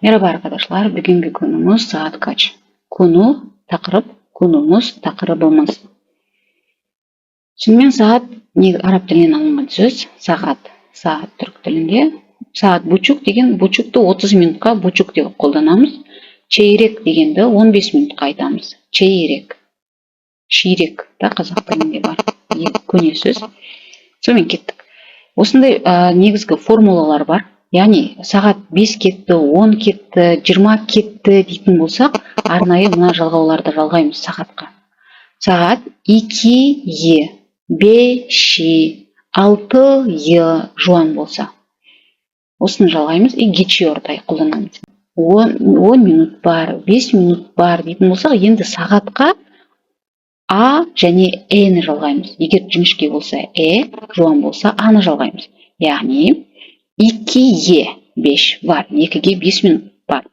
Merhaba arkadaşlar, bugünkü konumuz saat kaç? Konu, takırıp, konumuz, takırыбымыз. Шынымен saat arap тілінен алынған сөз, сағат. Saat түрік тілінде. Saat бучук деген, бучукты 30 минутқа бучук деп қолданамыз. Чейрек дегенді 15 минутқа айтамыз. Чейрек. Ширек та қазақ тілінде бар. Көне сөз. Сонымен кеттік. Осындай негізгі формулалар бар. Яғни сағат 5 кетті, 10 кетті, 20 кетті дейтін болсақ, арнайы мына жалғауларды жалғаймыз сағатқа. Сағат 2-е, 5-ші, 6-е жуан болса. Осыны жалғаймыз и geçiyorдай қолданамыз. 10 минут бар, 5 минут бар дейтін болсақ, енді сағатқа А және Эні жалғаймыз. Егер жіңішке болса жуан болса Аны жалғаймыз. Яғни 2-е 5 бар, 2-ге 5 минут бар.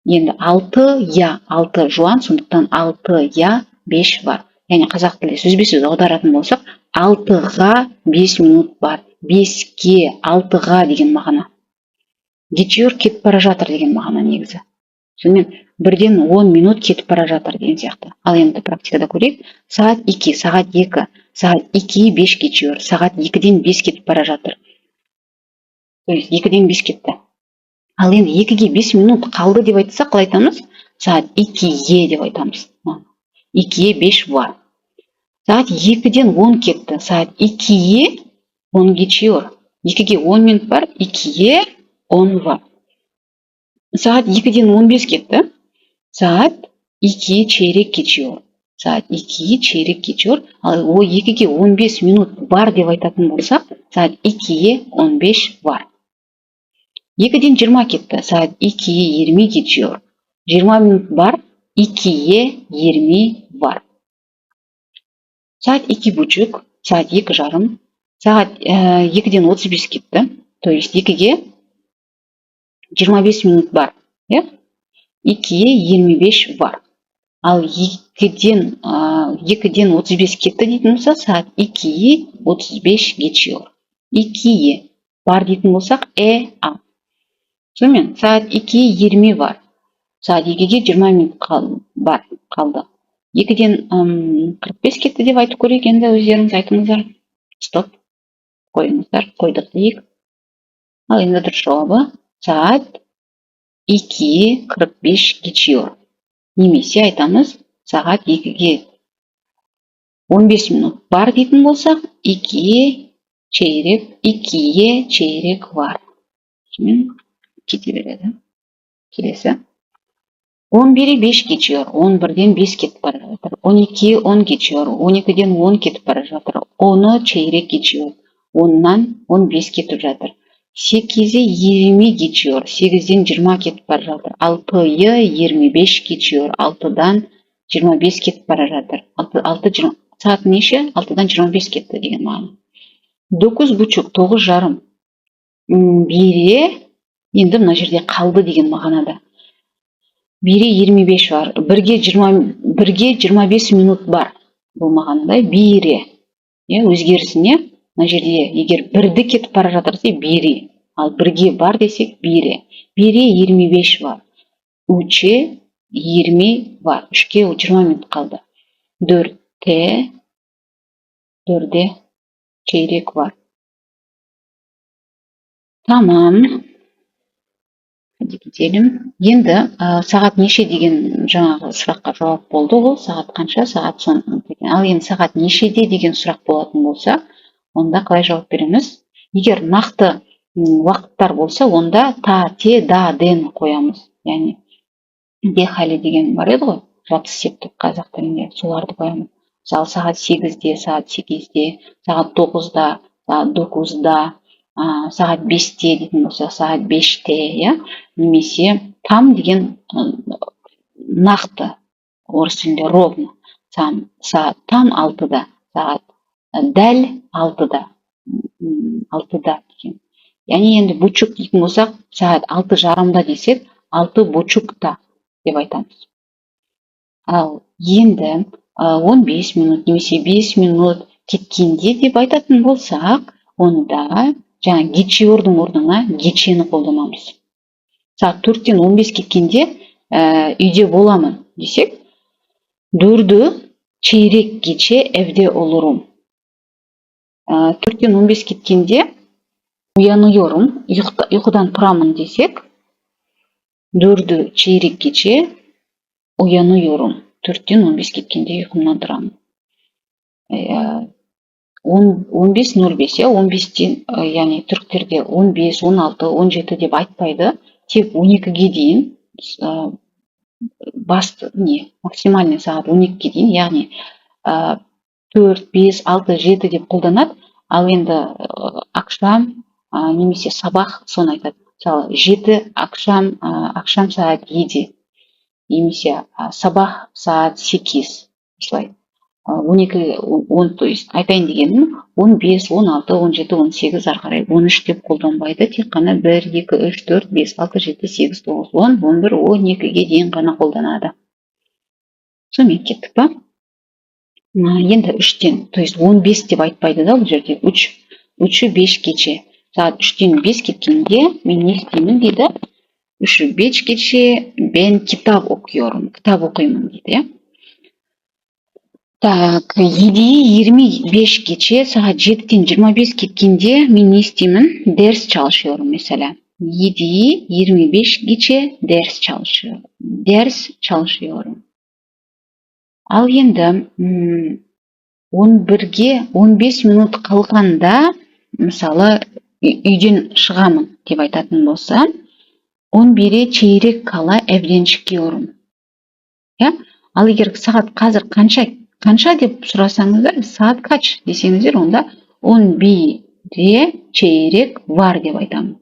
Енді 6-я 6 жуан, сондықтан 6-я 5 бар. Яғни қазақ тілі сөзбе-сөз аударатын болсақ, 6-ға 5 минут бар. 5-ке 6-ға деген мағына. Geçiyor кетіп бара жатыр деген мағына негізі. Сонымен бірден 10 минут кетіп бара жатыр деген сияқты. Ал енді практикада көрейік. Сағат 2, сағат 2, сағат 2-е 5 geçiyor, сағат 2-ден 5 кетіп бара жатыр. То есть 2-ден 5 кетті. Ал енді 2-ге 5 минут қалды деп айтсақ, қалай айтамыз? Сағат 2-е деп айтамыз. 2-е 5 var. Сағат 2-ден 10 кетті. Сағат 2-е 10 geçiyor. 2-ге 10 минут бар, 2-е 10 var. Сағат 2-ден 15 кетті. Сағат 2-е çeyrek geçiyor. Сағат 2-е çeyrek geçiyor. Ал о 2-ге 15 минут бар деп айтатын болсақ, сағат 2-е 15 var. 2-ден 20 кетті. Сағат 2-е 20 geçiyor. 20 минут бар, 2-е 20 var. Сағат 2,5, сағат 2,5, сағат 2-ден 35 кетті. То есть 2-ге 25 минут бар. 2-е 25 var. Ал 2-ден 35 кетті дейтін болса, сағат 2-е 35 geçiyor. 2-е бар дейтін болсақ, А. Сонымен, сағат 2-е 20 бар. Сағат 2-ге 20 минут қалды. 2-ден 45 кетті деп айтып көрейік, енді өздеріңіз айтыңыздар. Стоп. Қойыңыздар, қойдық дейік. Ал енді дұрыс жауабы, сағат 2-е 45 geçiyor. Немесе айтамыз, сағат 2-ге 15 минут бар дейтін болсақ, 2-е çeyrek var. Сонымен кете береді. Келесі. 11-е 5 geçiyor. 11-ден 5 кетіп бара жатыр. 12-е 10 geçiyor. 12-ден 10 кетіп бара жатыр. 10-ы çeyrek geçiyor. 10-нан 15 кетіп жатыр. 8-е 20 geçiyor. 8-ден 20 кетіп бара жатыр. 6-ы 25 geçiyor. 6-дан 25 кетіп бара жатыр. Сағат неше? 6-дан 25 кетті деген мағына. 9,5, 9,5. 1-е енді мына жерде қалды деген мағынада. 1-е 25 var. 1-ге 25 минут бар. Бұл мағынада 1-е. Өзгерісіне, мына жерде егер 1-ді кетіп бара жатырса 1-е. Ал 1-ге бар десек 1-е. 1-е 25 var. 3-е 20 var. 3-ке 20 минут қалды. 4-те çeyrek var. Tamam. Hadi gidelim. Енді сағат неше деген жаңағы сұраққа жауап болды. Ол сағат қанша, сағат сон деген. Ал енді сағат нешеде деген сұрақ болатын болса, онда қалай жауап береміз? Егер нақты уақыттар болса, онда та, те, да, ден қоямыз. Яғни де халі деген бар еді ғой, жатыс септік қазақ тілінде, соларды қоямыз. Мысалы, сағат 8-де, сағат 8-де, сағат 9-да, сағат 9-да, сағат 5-те дейтін болса, сағат 5-те, немесе там деген нақты, орыс тілінде ровно. Сағат там 6-да, сағат дәл 6-да, 6-да деген. Яғни енді бучук дейтін болсақ, сағат 6:30-да десек, 6:30-да деп айтамыз. Ал енді 15 минут немесе 5 минут кеткенде деп айтатын болсақ, онда жаңа geçiyorдың орнына geçeni қолданамыз. саат 4-тен 15 кеткенде үйде боламын десек, 4-ді чейреккече evde olurum. 4-тен 15 кеткенде uyanıyorum, uykudan тұрамын десек, 4-ді чейреккече uyanıyorum. 4-тен 15 кеткенде ұйқымнан тұрамын. 15:05, 15-тен, яғни түріктерде 15, 16, 17 деп айтпайды. Тек 12-ге дейін, басты максимальный сағат 12-ге дейін, яғни 4, 5, 6, 7 деп қолданады. Ал енді ақшам немесе сабах соны айтады. Мысалы 7 ақшам сағат 7 немесе сабах сағат 8 осылай. 12, 10, то есть айтайын дегенім 15, 16, 17, 18 ары қарай 13 деп қолданбайды. Тек қана 1, 2, 3, 4, 5, 6, 7, 8, 9, 10, 11, 12-ге дейін ғана қолданады. Сонымен кеттік па? Енді 3-тен, то есть 15 деп айтпайды да, бұл жерде 3-ü 5 кече. Saat 3'ten 5 кеткенде мен не істеймін дейді. 3'ü 5 кече ben kitap okuyorum. Kitap okuyayım дейді. Так, 7'yi 25 geçe, saat 7'den 25 кеткенде мен не істеймін? Ders çalışıyorum mesela. 7'yi 25 geçe ders çalışıyorum. Ал енді 11-ге 15 минут қалғанда, мысалы, үйден шығамын деп айтатын болса, 11'e çeyrek kala evden çıkıyorum. Ал егер сағат қазір қанша деп сұрасаңыздар, saat kaç десеңіздер, онда 11'e çeyrek var деп айтамын.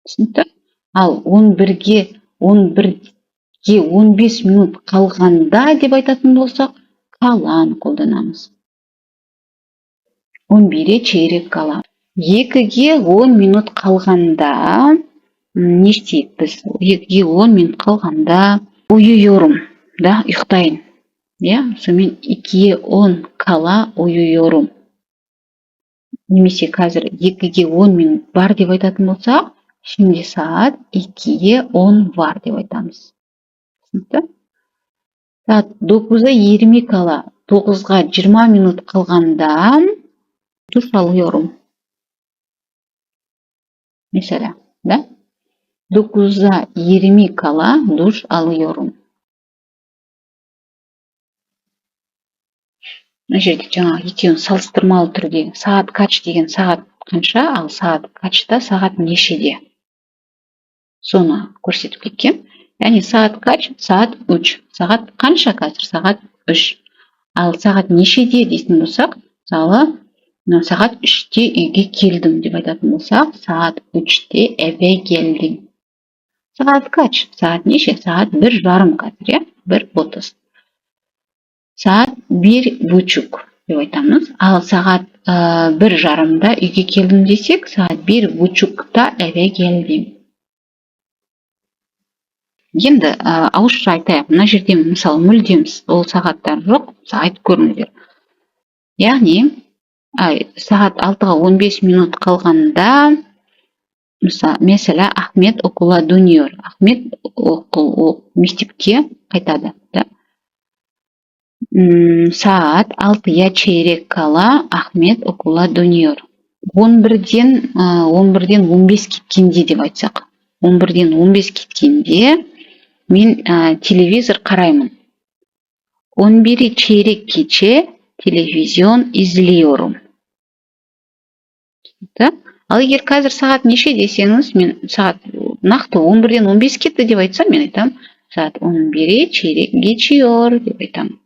Түсінікті? Ал 11'ge 15 минут қалғанда деп айтатын болсақ, kalan қолданамыз. 11'e çeyrek kala. 2'ge 10 минут қалғанда не істейік біз? 2'ge 10 минут қалғанда uyuyorum, да, ұйықтайын. Сонымен 2'ye 10 kala uyuyorum. Немесе қазір 2'ge 10 минут бар деп айтатын болсақ, şimdi saat 2'ye 10 var деп айтамыз. Saat 9'a 20 kala, 9'ga 20 минут қалғанда duş alıyorum. Mesela, да? 9'a 20 kala duş alıyorum. Мына жерде жаңа екеуін салыстырмалы түрде сағат kaç деген сағат қанша, ал сағат kaçта сағат нешеде. Соны көрсетіп кеткен. Яғни сағат kaç, сағат 3. Сағат қанша қазір? Сағат 3. Ал сағат нешеде дейтін болсақ, мысалы, сағат 3-те үйге келдім деп айтатын болсақ, сағат 3-те eve geldim. Сағат kaç? Сағат неше? Сағат 1:30 қазір, 1:30. Saat 1:30 деп айтамыз. Ал сағат 1:30-да үйге келдім десек, saat 1:30-та eve geldim. Енді ауызша айтайық. Мына жерде мысалы мүлдем ол сағаттар жоқ, айтып көріңіздер. Яғни сағат 6-ға 15 минут қалғанда, mesela Ahmet okula dönüyor. Ahmet мектепке қайтады. Saat 6'ya çeyrek kala Ahmet okula dönüyor. 11'den 15 кеткенде деп айтсақ. 11'den 15 кеткенде мен телевизор қараймын. 11'i çeyrek geçe televizyon izliyorum. Ал егер қазір сағат неше десеңіз, мен сағат нақты 11'den 15 кетті деп айтсам, мен айтам, saat 11'i çeyrek geçiyor деп айтам.